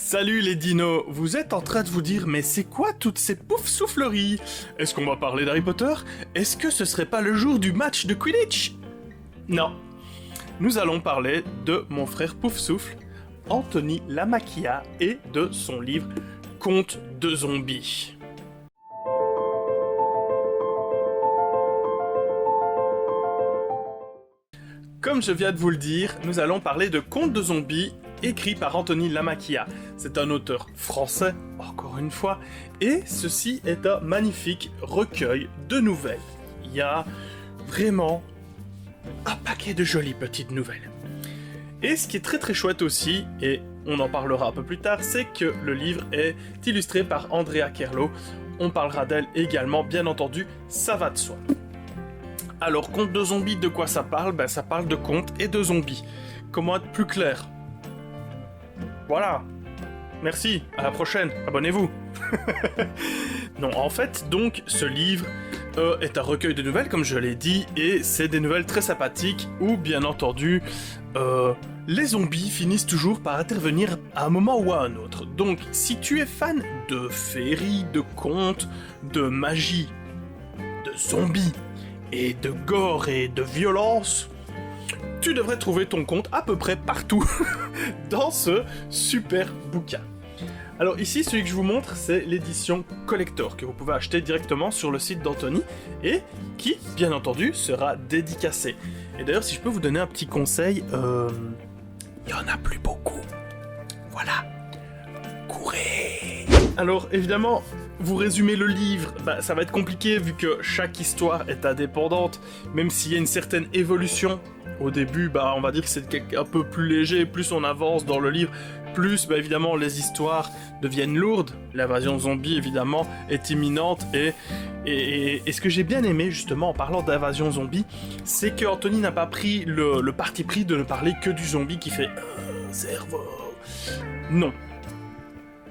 Salut les dinos, vous êtes en train de vous dire mais c'est quoi toutes ces poufs souffleries? Est-ce qu'on va parler d'Harry Potter? Est-ce que ce serait pas le jour du match de Quidditch? Non. Nous allons parler de mon frère Poufsouffle, Anthony Lamaquia, et de son livre Contes de zombies. Comme je viens de vous le dire, nous allons parler de Contes de zombies, écrit par Anthony Lamaquia. C'est un auteur français, encore une fois, et ceci est un magnifique recueil de nouvelles. Il y a vraiment un paquet de jolies petites nouvelles. Et ce qui est très très chouette aussi, et on en parlera un peu plus tard, c'est que le livre est illustré par Andrea Kerlo. On parlera d'elle également, bien entendu, ça va de soi. Alors, Contes de zombies, de quoi ça parle? Ben, ça parle de contes et de zombies. Comment être plus clair? Voilà. Merci, à la prochaine, abonnez-vous. Non, en fait, donc, ce livre est un recueil de nouvelles, comme je l'ai dit, et c'est des nouvelles très sympathiques, où, bien entendu, les zombies finissent toujours par intervenir à un moment ou à un autre. Donc, si tu es fan de féerie, de contes, de magie, de zombies, et de gore et de violence, tu devrais trouver ton compte à peu près partout dans ce super bouquin. Alors ici, celui que je vous montre, c'est l'édition Collector, que vous pouvez acheter directement sur le site d'Anthony, et qui, bien entendu, sera dédicacé. Et d'ailleurs, si je peux vous donner un petit conseil, il y en a plus beaucoup. Voilà. Courez! Alors, évidemment, vous résumez le livre, bah, ça va être compliqué vu que chaque histoire est indépendante, même s'il y a une certaine évolution. Au début, bah, on va dire que c'est un peu plus léger, plus on avance dans le livre, plus bah, évidemment les histoires deviennent lourdes. L'invasion zombie, évidemment, est imminente, et ce que j'ai bien aimé, justement, en parlant d'invasion zombie, c'est que Anthony n'a pas pris le parti pris de ne parler que du zombie qui fait cerveau. Non.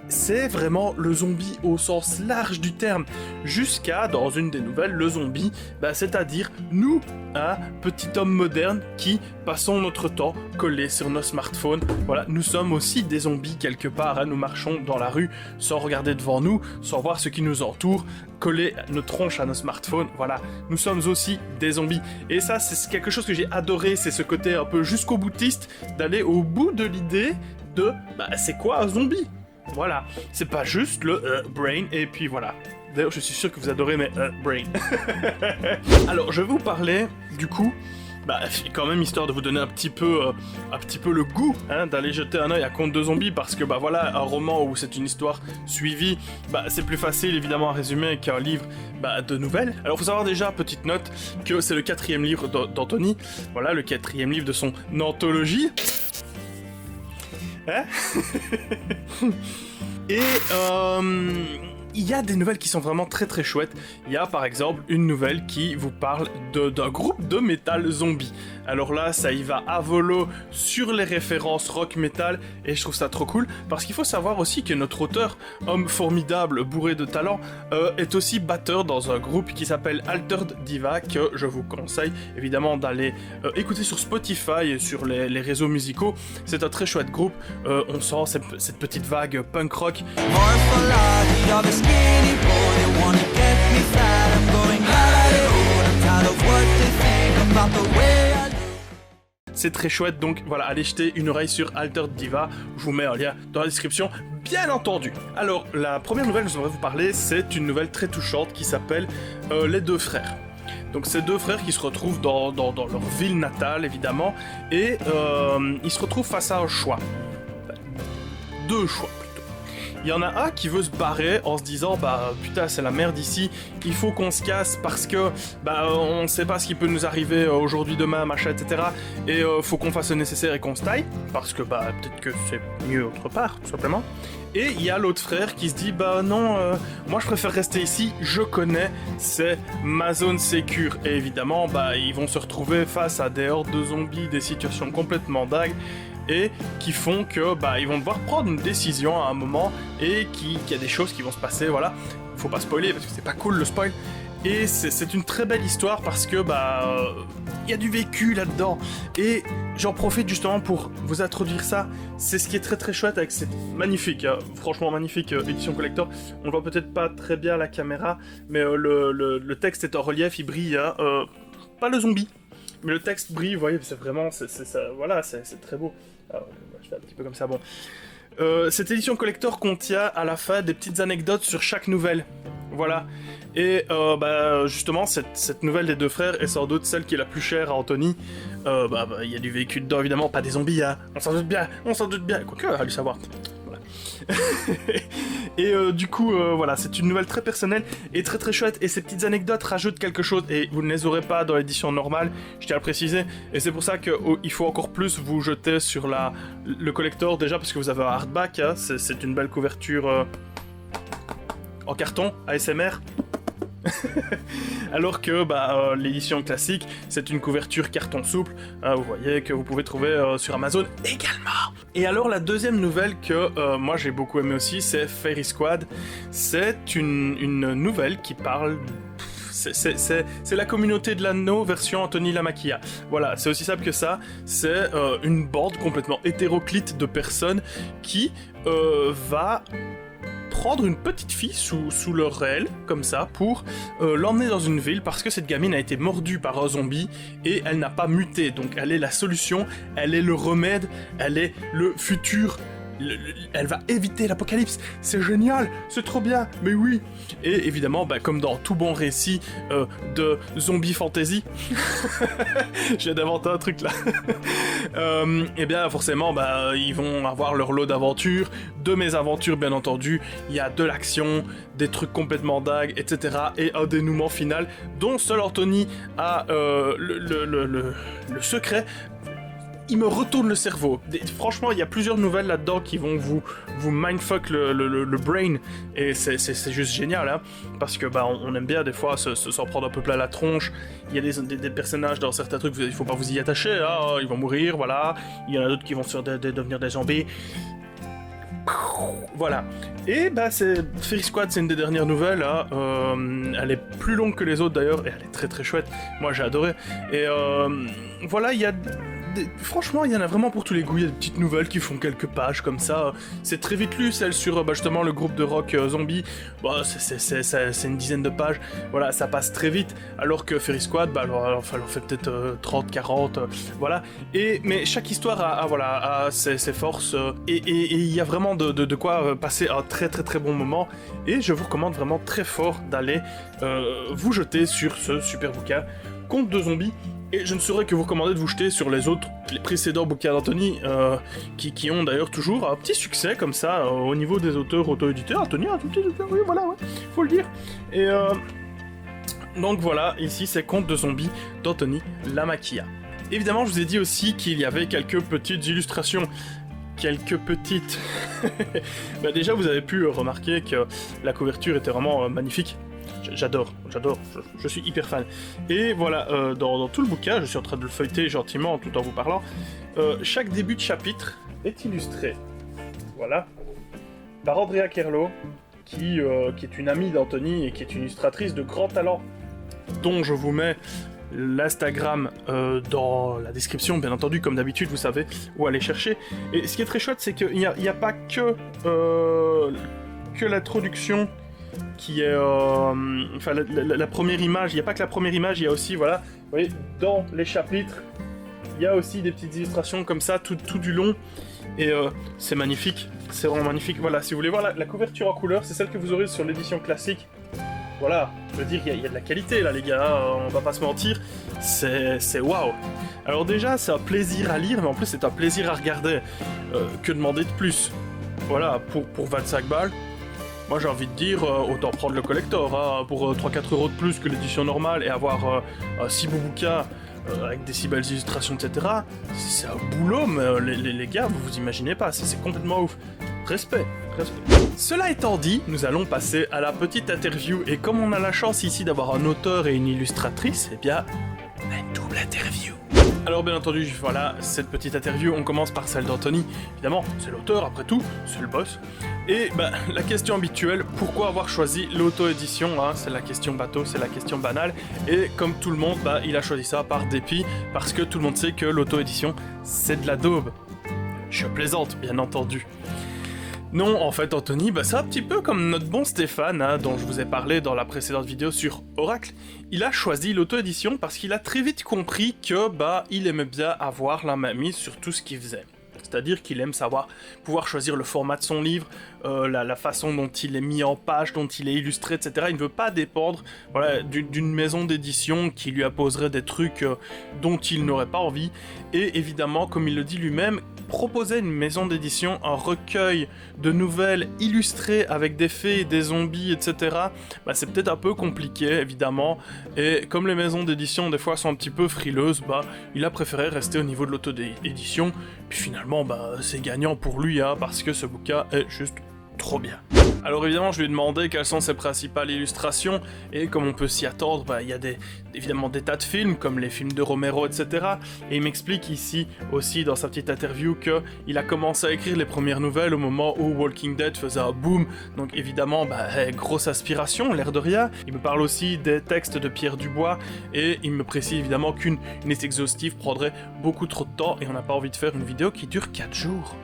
C'est vraiment le zombie au sens large du terme, jusqu'à, dans une des nouvelles, le zombie, bah, c'est-à-dire nous, un petit homme moderne qui passons notre temps collés sur nos smartphones. Voilà, nous sommes aussi des zombies quelque part, hein. Nous marchons dans la rue sans regarder devant nous, sans voir ce qui nous entoure, collés nos tronches à nos smartphones. Voilà, nous sommes aussi des zombies. Et ça, c'est quelque chose que j'ai adoré, c'est ce côté un peu jusqu'au boutiste, d'aller au bout de l'idée de, bah, c'est quoi un zombie? Voilà, c'est pas juste le brain, et puis voilà. D'ailleurs, je suis sûr que vous adorez mes brain. Alors, je vais vous parler, du coup, bah, quand même, histoire de vous donner un petit peu le goût, hein, d'aller jeter un œil à Contes de zombies, parce que, bah voilà, un roman où c'est une histoire suivie, bah, c'est plus facile, évidemment, à résumer qu'un livre, bah, de nouvelles. Alors, faut savoir déjà, petite note, que c'est le 4e livre d'Anthony, voilà, le 4e livre de son anthologie. Hein? Et il y a des nouvelles qui sont vraiment très très chouettes. Il y a par exemple une nouvelle qui vous parle d'un groupe de métal zombie. Alors là, ça y va à volo sur les références rock metal, et je trouve ça trop cool, parce qu'il faut savoir aussi que notre auteur, homme formidable, bourré de talent, est aussi batteur dans un groupe qui s'appelle Altered Diva, que je vous conseille évidemment d'aller écouter sur Spotify et sur les réseaux musicaux. C'est un très chouette groupe, on sent cette petite vague punk rock. C'est très chouette, donc voilà, allez jeter une oreille sur Altered Diva, je vous mets un lien dans la description, bien entendu. Alors, la première nouvelle que je voudrais vous parler, c'est une nouvelle très touchante qui s'appelle Les deux frères. Donc ces deux frères qui se retrouvent dans leur ville natale, évidemment, et ils se retrouvent face à un choix. Deux choix. Il y en a un qui veut se barrer en se disant bah putain c'est la merde ici, il faut qu'on se casse parce que bah on ne sait pas ce qui peut nous arriver aujourd'hui, demain, machin, etc. Et faut qu'on fasse le nécessaire et qu'on se taille, parce que bah peut-être que c'est mieux autre part, tout simplement. Et il y a l'autre frère qui se dit bah non, moi je préfère rester ici, je connais, c'est ma zone sécure. Et évidemment bah ils vont se retrouver face à des hordes de zombies, des situations complètement dingues, et qui font que bah ils vont devoir prendre une décision à un moment, et qu'il y a des choses qui vont se passer, voilà. Faut pas spoiler parce que c'est pas cool le spoil. Et c'est une très belle histoire parce que y a du vécu là-dedans. Et j'en profite justement pour vous introduire ça. C'est ce qui est très très chouette avec cette magnifique, franchement magnifique édition collector. On le voit peut-être pas très bien à la caméra, mais le texte est en relief, il brille. Pas le zombie, mais le texte brille, vous voyez, c'est vraiment, c'est très beau. Alors, je fais un petit peu comme ça, bon. Cette édition collector contient à la fin des petites anecdotes sur chaque nouvelle. Voilà. Et justement, cette nouvelle des deux frères est sans doute celle qui est la plus chère à Anthony. Il y a du véhicule dedans, évidemment, pas des zombies, hein. On s'en doute bien. Quoique, à lui savoir. Voilà. Et du coup, voilà, c'est une nouvelle très personnelle et très très chouette. Et ces petites anecdotes rajoutent quelque chose et vous ne les aurez pas dans l'édition normale, je tiens à le préciser. Et c'est pour ça qu'il faut encore plus vous jeter sur le collector, déjà parce que vous avez un hardback, hein, c'est une belle couverture en carton, ASMR. Alors que l'édition classique, c'est une couverture carton souple, vous voyez, que vous pouvez trouver sur Amazon également. Et alors la deuxième nouvelle que moi j'ai beaucoup aimé aussi, c'est Fairy Squad. C'est une nouvelle qui parle... C'est la communauté de l'anneau version Anthony Lamaquia. Voilà, c'est aussi simple que ça. C'est une bande complètement hétéroclite de personnes qui va prendre une petite fille sous leur aile, comme ça, pour l'emmener dans une ville, parce que cette gamine a été mordue par un zombie, et elle n'a pas muté, donc elle est la solution, elle est le remède, elle est le futur, elle va éviter l'apocalypse, c'est génial, c'est trop bien, mais oui. Et évidemment, comme dans tout bon récit de zombie fantasy, j'ai d'inventer un truc là, et bien forcément, ils vont avoir leur lot d'aventures, de mésaventures bien entendu, il y a de l'action, des trucs complètement dingues, etc. et un dénouement final dont seul Anthony a le secret. Il me retourne le cerveau. Franchement, il y a plusieurs nouvelles là-dedans qui vont vous mindfuck le brain, et c'est juste génial, hein, parce que on aime bien des fois s'en prendre un peu plein la tronche. Il y a des personnages dans certains trucs, il faut pas vous y attacher, hein, ils vont mourir, voilà. Il y en a d'autres qui vont devenir des zombies. Voilà. Et Fairy Squad, c'est une des dernières nouvelles, hein. Elle est plus longue que les autres d'ailleurs, et elle est très très chouette. Moi j'ai adoré. Et voilà, il y a... Franchement, il y en a vraiment pour tous les goûts. Il y a des petites nouvelles qui font quelques pages comme ça. C'est très vite lu, celle sur justement le groupe de rock zombie. C'est une dizaine de pages. Voilà, ça passe très vite. Alors que Fairy Squad, elle en fait peut-être 30, 40. Voilà. Mais chaque histoire a ses forces. Et il y a vraiment de quoi passer un très très très bon moment. Et je vous recommande vraiment très fort d'aller vous jeter sur ce super bouquin, Conte de zombies. Et je ne saurais que vous recommander de vous jeter sur les précédents bouquins d'Anthony, qui ont d'ailleurs toujours un petit succès comme ça, au niveau des auteurs auto-éditeurs. Anthony a un tout petit auteur, oui, voilà, ouais, faut le dire. Et donc voilà, ici c'est Conte de zombies d'Anthony Lamaquia. Évidemment, je vous ai dit aussi qu'il y avait quelques petites illustrations. Déjà, vous avez pu remarquer que la couverture était vraiment magnifique. J'adore, je suis hyper fan. Et voilà, dans tout le bouquin, je suis en train de le feuilleter gentiment tout en vous parlant, chaque début de chapitre est illustré. Voilà. Par Andrea Kerlo, qui est une amie d'Anthony et qui est une illustratrice de grand talent, dont je vous mets l'Instagram dans la description, bien entendu, comme d'habitude, vous savez où aller chercher. Et ce qui est très chouette, c'est qu'il n'y a pas que l'introduction qui est la première image. Il n'y a pas que la première image, il y a aussi, voilà, vous voyez, dans les chapitres, il y a aussi des petites illustrations comme ça tout du long, et c'est magnifique, c'est vraiment magnifique. Voilà, si vous voulez voir la couverture en couleur, c'est celle que vous aurez sur l'édition classique. Voilà, je veux dire, il y a de la qualité là les gars, on va pas se mentir, c'est waouh. Alors déjà, c'est un plaisir à lire, mais en plus c'est un plaisir à regarder. Que demander de plus? Voilà, pour 25 balles, moi j'ai envie de dire, autant prendre le collector, hein, pour 3-4 € de plus que l'édition normale, et avoir un si beau bouquin, avec des si belles illustrations, etc. C'est un boulot, mais les gars, vous imaginez pas, c'est complètement ouf. Respect. Cela étant dit, nous allons passer à la petite interview, et comme on a la chance ici d'avoir un auteur et une illustratrice, eh bien, on a une double interview. Alors bien entendu, voilà, cette petite interview, on commence par celle d'Anthony. Évidemment, c'est l'auteur après tout, c'est le boss. Et la question habituelle, pourquoi avoir choisi l'auto-édition, hein, c'est la question bateau, c'est la question banale. Et comme tout le monde, il a choisi ça par dépit, parce que tout le monde sait que l'auto-édition, c'est de la daube. Je plaisante, bien entendu. Non, en fait, Anthony, c'est un petit peu comme notre bon Stéphane, hein, dont je vous ai parlé dans la précédente vidéo sur Oracle. Il a choisi l'auto-édition parce qu'il a très vite compris que, il aimait bien avoir la main mise sur tout ce qu'il faisait. C'est-à-dire qu'il aime pouvoir choisir le format de son livre, la façon dont il est mis en page, dont il est illustré, etc. Il ne veut pas dépendre d'une maison d'édition qui lui imposerait des trucs dont il n'aurait pas envie. Et évidemment, comme il le dit lui-même, proposer une maison d'édition, un recueil de nouvelles illustrées avec des fées, des zombies, etc., c'est peut-être un peu compliqué, évidemment. Et comme les maisons d'édition, des fois, sont un petit peu frileuses, il a préféré rester au niveau de l'auto-édition. Puis finalement, c'est gagnant pour lui, hein, parce que ce bouquin est juste trop bien. Alors évidemment, je lui ai demandé quelles sont ses principales illustrations, et comme on peut s'y attendre, il y a évidemment des tas de films, comme les films de Romero, etc. Et il m'explique ici, aussi dans sa petite interview, qu'il a commencé à écrire les premières nouvelles au moment où Walking Dead faisait un boom, donc évidemment, grosse aspiration, l'air de rien. Il me parle aussi des textes de Pierre Dubois, et il me précise évidemment qu'une liste exhaustive prendrait beaucoup trop de temps, et on n'a pas envie de faire une vidéo qui dure 4 jours.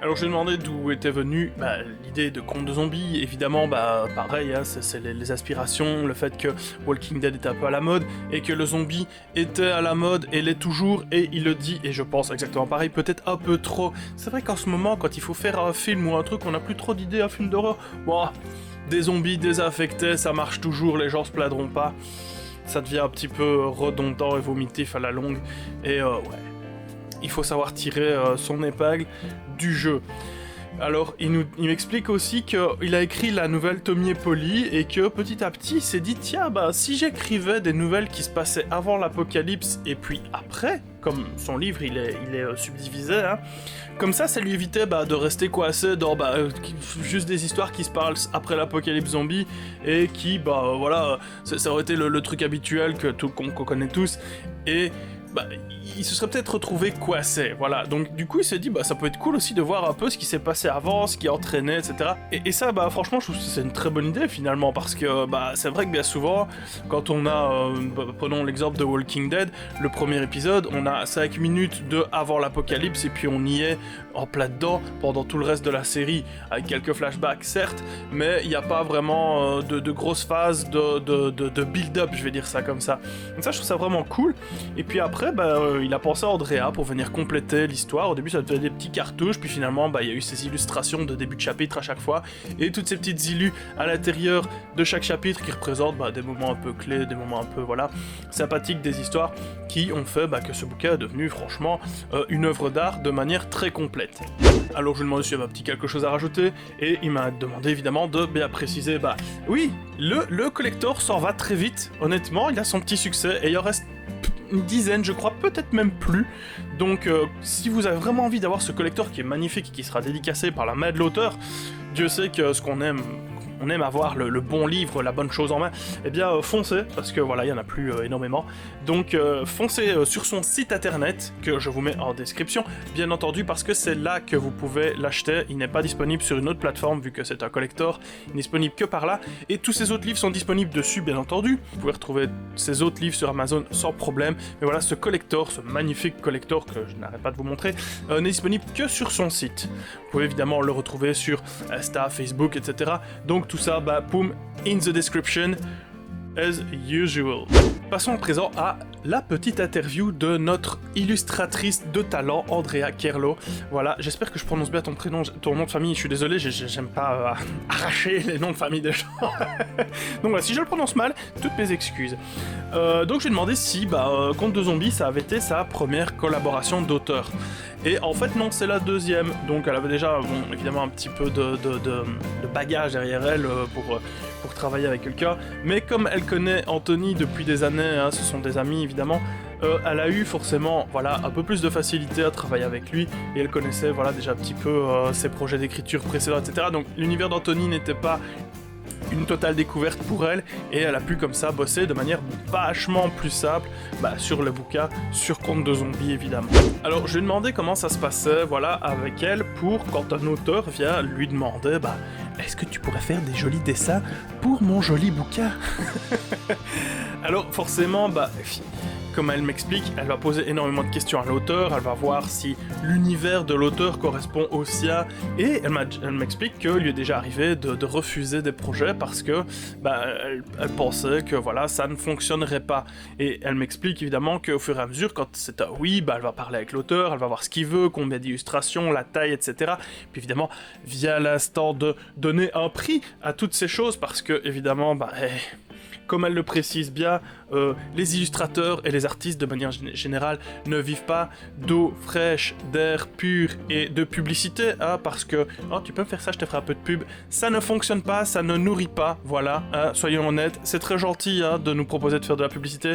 Alors je lui ai demandé d'où était venue l'idée de conte de zombies. Évidemment, pareil, hein, c'est les aspirations, le fait que Walking Dead était un peu à la mode, et que le zombie était à la mode, et l'est toujours, et il le dit, et je pense exactement pareil, peut-être un peu trop. C'est vrai qu'en ce moment, quand il faut faire un film ou un truc, on n'a plus trop d'idées, un film d'horreur. Des zombies désaffectés, ça marche toujours, les gens se plaindront pas. Ça devient un petit peu redondant et vomitif à la longue, et il faut savoir tirer son épingle du jeu. Alors, il m'explique aussi qu'il a écrit la nouvelle Tommy et Polly, et que petit à petit, il s'est dit, tiens, si j'écrivais des nouvelles qui se passaient avant l'apocalypse et puis après, comme son livre, il est subdivisé, hein, comme ça lui évitait de rester coincé dans juste des histoires qui se parlent après l'apocalypse zombie, et qui, ça aurait été le truc habituel qu'on connaît tous, et il se serait peut-être retrouvé coincé, voilà. Donc du coup il s'est dit ça peut être cool aussi de voir un peu ce qui s'est passé avant, ce qui entraînait, etc. Et ça franchement je trouve que c'est une très bonne idée finalement, parce que c'est vrai que bien souvent quand on a, prenons l'exemple de Walking Dead, le premier épisode, on a 5 minutes de avant l'apocalypse, et puis on y est en plein dedans pendant tout le reste de la série, avec quelques flashbacks certes, mais il n'y a pas vraiment de grosses phases de build-up, je vais dire ça comme ça. Donc ça je trouve ça vraiment cool. Et puis après il a pensé à Andrea pour venir compléter l'histoire. Au début ça faisait des petits cartouches, puis finalement il y a eu ces illustrations de début de chapitre à chaque fois, et toutes ces petites illus à l'intérieur de chaque chapitre qui représentent des moments un peu clés, des moments un peu sympathiques des histoires, qui ont fait que ce bouquin est devenu franchement une œuvre d'art de manière très complète. Alors je lui ai demandé s'il y avait un petit quelque chose à rajouter, et il m'a demandé évidemment de bien préciser, oui, le collector s'en va très vite, honnêtement, il a son petit succès, et il en reste une dizaine, je crois, peut-être même plus. Donc si vous avez vraiment envie d'avoir ce collector qui est magnifique et qui sera dédicacé par la main de l'auteur, Dieu sait que ce qu'on aime, on aime avoir le bon livre, la bonne chose en main, eh bien foncez, parce que voilà, il y en a plus énormément. Donc foncez sur son site internet, que je vous mets en description, bien entendu, parce que c'est là que vous pouvez l'acheter. Il n'est pas disponible sur une autre plateforme, vu que c'est un collector, il n'est disponible que par là, et tous ces autres livres sont disponibles dessus, bien entendu. Vous pouvez retrouver ces autres livres sur Amazon sans problème, mais voilà, ce collector, ce magnifique collector que je n'arrête pas de vous montrer, n'est disponible que sur son site. Vous pouvez évidemment le retrouver sur Insta, Facebook, etc. Donc tout ça, boom, in the description, as usual. Passons à présent à la petite interview de notre illustratrice de talent, Andrea Kerlo. Voilà, j'espère que je prononce bien ton prénom, ton nom de famille, je suis désolé, j'aime pas arracher les noms de famille des gens. Donc voilà, si je le prononce mal, toutes mes excuses. Donc je lui ai demandé si Conte de Zombies, ça avait été sa première collaboration d'auteur. Et en fait non, c'est la deuxième, donc elle avait déjà évidemment un petit peu de bagage derrière elle pour travailler avec quelqu'un, mais comme elle connaît Anthony depuis des années, hein, ce sont des amis évidemment, elle a eu forcément un peu plus de facilité à travailler avec lui, et elle connaissait déjà un petit peu ses projets d'écriture précédents, etc. Donc l'univers d'Anthony n'était pas une totale découverte pour elle, et elle a pu comme ça bosser de manière vachement plus simple sur le bouquin, sur Contes de zombies évidemment. Alors je lui ai demandé comment ça se passait, voilà, avec elle, pour quand un auteur vient lui demander, est-ce que tu pourrais faire des jolis dessins pour mon joli bouquin? Alors forcément, comme elle m'explique, elle va poser énormément de questions à l'auteur, elle va voir si l'univers de l'auteur correspond au sien, et elle m'explique qu'il lui est déjà arrivé de refuser des projets parce que elle pensait que voilà, ça ne fonctionnerait pas. Et elle m'explique évidemment qu'au fur et à mesure, quand c'est un oui, elle va parler avec l'auteur, elle va voir ce qu'il veut, combien d'illustrations, la taille, etc. Puis évidemment, vient l'instant de donner un prix à toutes ces choses, parce que évidemment, comme elle le précise bien, les illustrateurs et les artistes de manière générale ne vivent pas d'eau fraîche, d'air pur et de publicité, parce que « Oh, tu peux me faire ça, je te ferai un peu de pub ». Ça ne fonctionne pas, ça ne nourrit pas, voilà, soyons honnêtes. C'est très gentil de nous proposer de faire de la publicité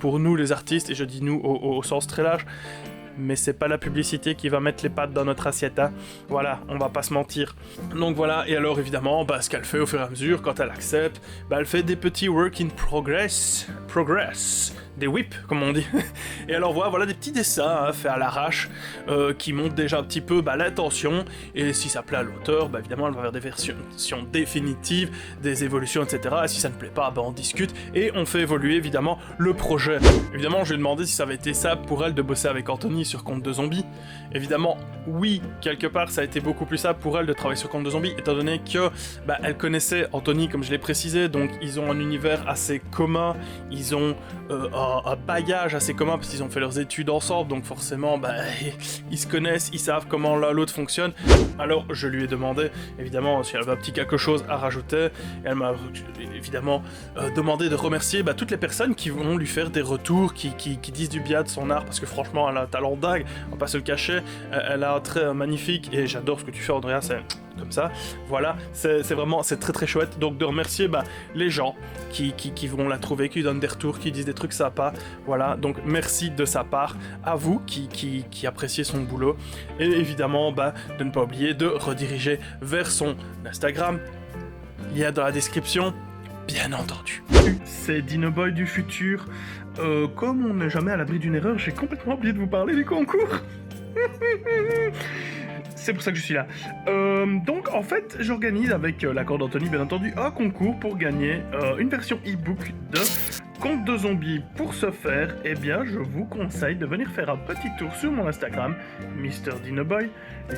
pour nous les artistes, et je dis nous au sens très large. Mais c'est pas la publicité qui va mettre les pattes dans notre assiette, Voilà, on va pas se mentir. Donc voilà, et alors évidemment, ce qu'elle fait au fur et à mesure, quand elle accepte, elle fait des petits work in progress, des whips, comme on dit. Et alors voilà des petits dessins faits à l'arrache, qui montrent déjà un petit peu l'intention, et si ça plaît à l'auteur, évidemment elle va faire des versions définitives, des évolutions, etc. Et si ça ne plaît pas, on discute, et on fait évoluer évidemment le projet. Évidemment, je lui ai demandé si ça avait été simple pour elle de bosser avec Anthony sur Contes de zombies. Évidemment, oui, quelque part, ça a été beaucoup plus simple pour elle de travailler sur Contes de zombies, étant donné que elle connaissait Anthony, comme je l'ai précisé, donc ils ont un univers assez commun, ils ont un bagage assez commun, parce qu'ils ont fait leurs études ensemble, donc forcément, ils se connaissent, ils savent comment l'un l'autre fonctionne. Alors, je lui ai demandé, évidemment, si elle avait un petit quelque chose à rajouter, et elle m'a évidemment demandé de remercier toutes les personnes qui vont lui faire des retours, qui disent du bien de son art, parce que franchement, elle a un talent dingue, on va pas se le cacher, elle a un trait magnifique, et j'adore ce que tu fais, Andrea, c'est comme ça, voilà, c'est vraiment, c'est très très chouette, donc de remercier les gens qui vont la trouver, qui donnent des retours, qui disent des trucs sympas, voilà, donc merci de sa part à vous qui appréciez son boulot, et évidemment de ne pas oublier de rediriger vers son Instagram, lien dans la description, bien entendu. C'est Dinoboy du futur. Comme on n'est jamais à l'abri d'une erreur, j'ai complètement oublié de vous parler du concours. C'est pour ça que je suis là. Donc en fait, j'organise avec l'accord d'Anthony, bien entendu, un concours pour gagner une version e-book de Contes de zombies. Pour ce faire, je vous conseille de venir faire un petit tour sur mon Instagram, MrDinoboy,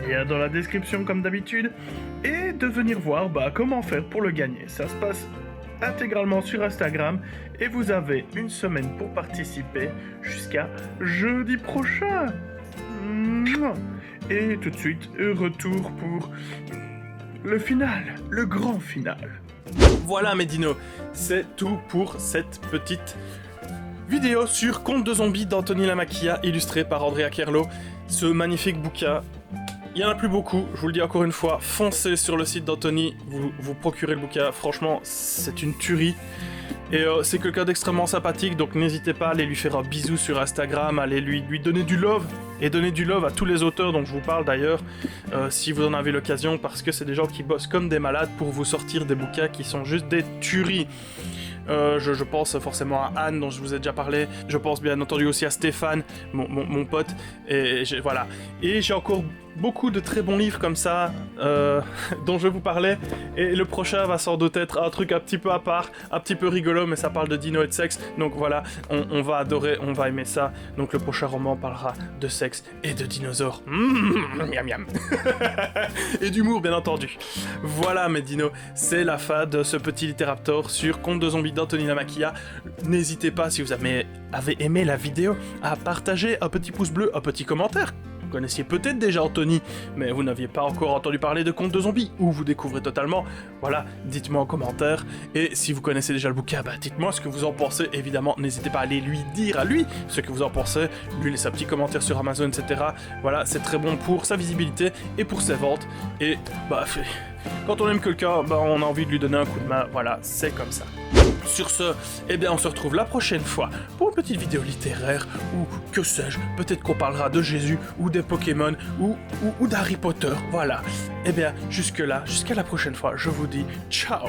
lien dans la description comme d'habitude, et de venir voir comment faire pour le gagner. Ça se passe intégralement sur Instagram, et vous avez une semaine pour participer jusqu'à jeudi prochain. Et tout de suite, retour pour le final, le grand final. Voilà mes dinos, c'est tout pour cette petite vidéo sur Contes de zombies d'Anthony Lamacchia, illustré par Andrea Kierlo. Ce magnifique bouquin, il y en a plus beaucoup, je vous le dis encore une fois, foncez sur le site d'Anthony, vous procurez le bouquin, franchement, c'est une tuerie. Et c'est quelqu'un d'extrêmement sympathique, donc n'hésitez pas à aller lui faire un bisou sur Instagram, allez lui donner du love, et donner du love à tous les auteurs dont je vous parle d'ailleurs, si vous en avez l'occasion, parce que c'est des gens qui bossent comme des malades pour vous sortir des bouquins qui sont juste des tueries. Je pense forcément à Anne, dont je vous ai déjà parlé, je pense bien entendu aussi à Stéphane, mon pote, et voilà. Et j'ai encore beaucoup de très bons livres comme ça, dont je vais vous parler, et le prochain va sans doute être un truc un petit peu à part, un petit peu rigolo, mais ça parle de dino et de sexe, donc voilà, on va adorer, on va aimer ça, donc le prochain roman parlera de sexe et de dinosaures, miam miam, et d'humour bien entendu. Voilà mes dinos, c'est la fin de ce petit Littérateur sur Contes de zombies d'Anthony Lamacchia. N'hésitez pas, si vous avez aimé la vidéo, à partager, un petit pouce bleu, un petit commentaire. Vous connaissiez peut-être déjà Anthony, mais vous n'aviez pas encore entendu parler de Contes de zombies, ou vous découvrez totalement, voilà, dites-moi en commentaire, et si vous connaissez déjà le bouquin, dites-moi ce que vous en pensez, évidemment, n'hésitez pas à aller lui dire à lui ce que vous en pensez, lui laisser un petit commentaire sur Amazon, etc. Voilà, c'est très bon pour sa visibilité et pour ses ventes, et quand on aime quelqu'un, on a envie de lui donner un coup de main, voilà, c'est comme ça. Sur ce, on se retrouve la prochaine fois pour une petite vidéo littéraire, ou que sais-je, peut-être qu'on parlera de Jésus, ou des Pokémon, ou d'Harry Potter, voilà. Jusque là, jusqu'à la prochaine fois, je vous dis ciao.